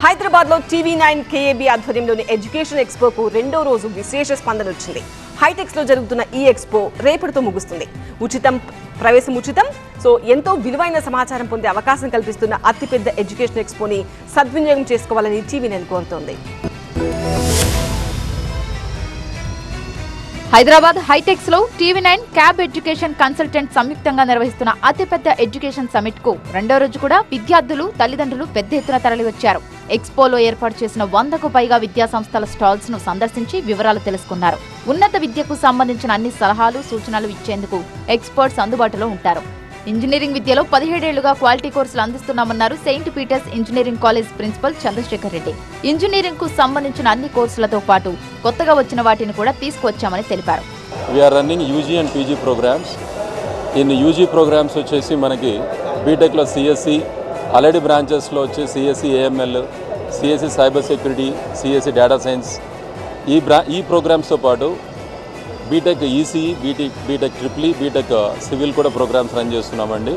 హైదరాబాద్ లో టీవీ9 కేఏబీ ఆధ్వర్యంలోని ఎడ్యుకేషన్ ఎక్స్పోకు రెండో రోజు విశేష స్పందన వచ్చింది. హైటెక్స్ లో జరుగుతున్న ఈ ఎక్స్పో రేపటితో ముగుస్తుంది. ప్రవేశం ఉచితం. ఎంతో విలువైన సమాచారం పొందే అవకాశం కల్పిస్తున్న అతిపెద్ద ఎడ్యుకేషన్ ఎక్స్పోని సద్వినియోగం చేసుకోవాలని టీవీ9 కోరుతోంది. హైదరాబాద్ హైటెక్స్ లో టీవీ9 క్యాబ్ ఎడ్యుకేషన్ కన్సల్టెంట్ సంయుక్తంగా నిర్వహిస్తున్న అతిపెద్ద ఎడ్యుకేషన్ సమిట్ కు రెండో రోజు కూడా విద్యార్థులు, తల్లిదండ్రులు పెద్ద ఎత్తున తరలివచ్చారు. ఎక్స్పోలో ఏర్పాటు చేసిన 100కు పైగా విద్యా సంస్థల స్టాల్స్ ను సందర్శించి వివరాలు తెలుసుకున్నారు. ఉన్నత విద్యకు సంబంధించిన అన్ని సలహాలు, సూచనలు ఇచ్చేందుకు ఎక్స్పర్ట్స్ అందుబాటులో ఉంటారు. ఇంజనీరింగ్ విద్యలో 17 ఏళ్లుగా క్వాలిటీ కోర్సులు అందిస్తున్నామన్నారు Saint Peter's Engineering College principal Chandrasekhar Reddy. Engineering కు సంబంధించిన అన్ని కోర్సులతో పాటు కొత్తగా వచ్చిన వాటిని కూడా తీసుకొచ్చామని తెలిపారు. We are running UG and PG programs. In UG programs వచ్చేసి మనకి బీటెక్ లో సిఎస్సి, ఆల్రెడీ బ్రాంచెస్ లో వచ్చి CSE AML, CSE cyber security, CSE data science, ఈ ప్రోగ్రామ్స్తో పాటు BTech EC, BTech triple, BTech civil కూడా ప్రోగ్రామ్స్ రన్ చేస్తున్నామండి.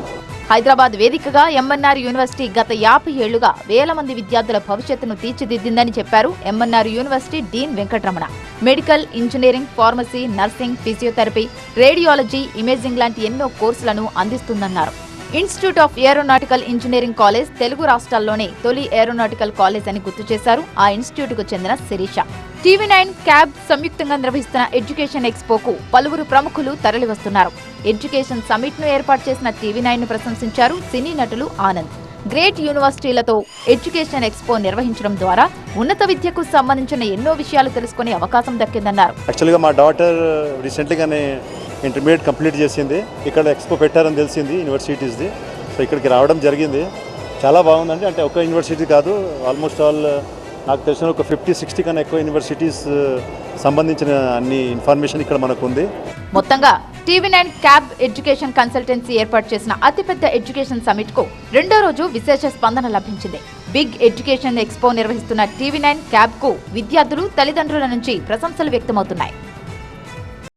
హైదరాబాద్ వేదికగా ఎంఎన్ఆర్ యూనివర్సిటీ గత 50 ఏళ్లుగా వేల మంది విద్యార్థుల భవిష్యత్తును తీర్చిదిద్దిందని చెప్పారు MNR university dean Venkataramana. Medical, engineering, pharmacy, nursing, physiotherapy, radiology, imaging లాంటి ఎన్నో కోర్సులను అందిస్తుందన్నారు. Institute of aeronautical engineering college Telugu రాష్ట్రాల్లోనే తొలి ఏరోనాటికల్ కాలేజ్ అని గుర్తు చేశారు ఆ ఇన్స్టిట్యూట్ కు చెందిన శిరీష. టీవీ9 క్యాబ్ సంయుక్తంగా నిర్వహిస్తున్న ఎడ్యుకేషన్ ఎక్స్పోకు పలువురు ప్రముఖులు తరలివస్తున్నారు. ఎడ్యుకేషన్ సమిట్ ను ఏర్పాటు చేసిన టీవీ9 ను ప్రశంసించారు సినీ నటులు ఆనంద్. గ్రేట్ యూనివర్సిటీలతో ఎడ్యుకేషన్ ఎక్స్పో నిర్వహించడం ద్వారా ఉన్నత విద్యకు సంబంధించిన ఎన్నో విషయాలు తెలుసుకునే అవకాశం దక్కిందన్నారు. యాక్చువల్గా మా డాటర్ రీసెంట్గానే ఇంటర్మీడియట్ కంప్లీట్ చేసింది. ఇక్కడ ఎక్స్పో పెట్టారని తెలిసింది యూనివర్సిటీస్ది. సో ఇక్కడికి రావడం జరిగింది. చాలా బాగుందండి. అంటే ఒక యూనివర్సిటీ కాదు, ఆల్మోస్ట్ ఆల్ నాకు తెలిసిన ఒక 50-60 కన్నా ఎక్కువ యూనివర్సిటీస్ సంబంధించిన అన్ని ఇన్ఫర్మేషన్ ఇక్కడ మనకు ఉంది. మొత్తంగా టీవీ9 క్యాబ్ ఎడ్యుకేషన్ కన్సల్టెన్సీ ఏర్పాటు చేసిన అతిపెద్ద ఎడ్యుకేషన్ సమిట్ కు రెండో రోజు విశేష స్పందన లభించింది. బిగ్ ఎడ్యుకేషన్ ఎక్స్పో నిర్వహిస్తున్న టీవీ9 క్యాబ్ కు విద్యార్థులు, తల్లిదండ్రుల నుంచి ప్రశంసలు వ్యక్తమవుతున్నాయి.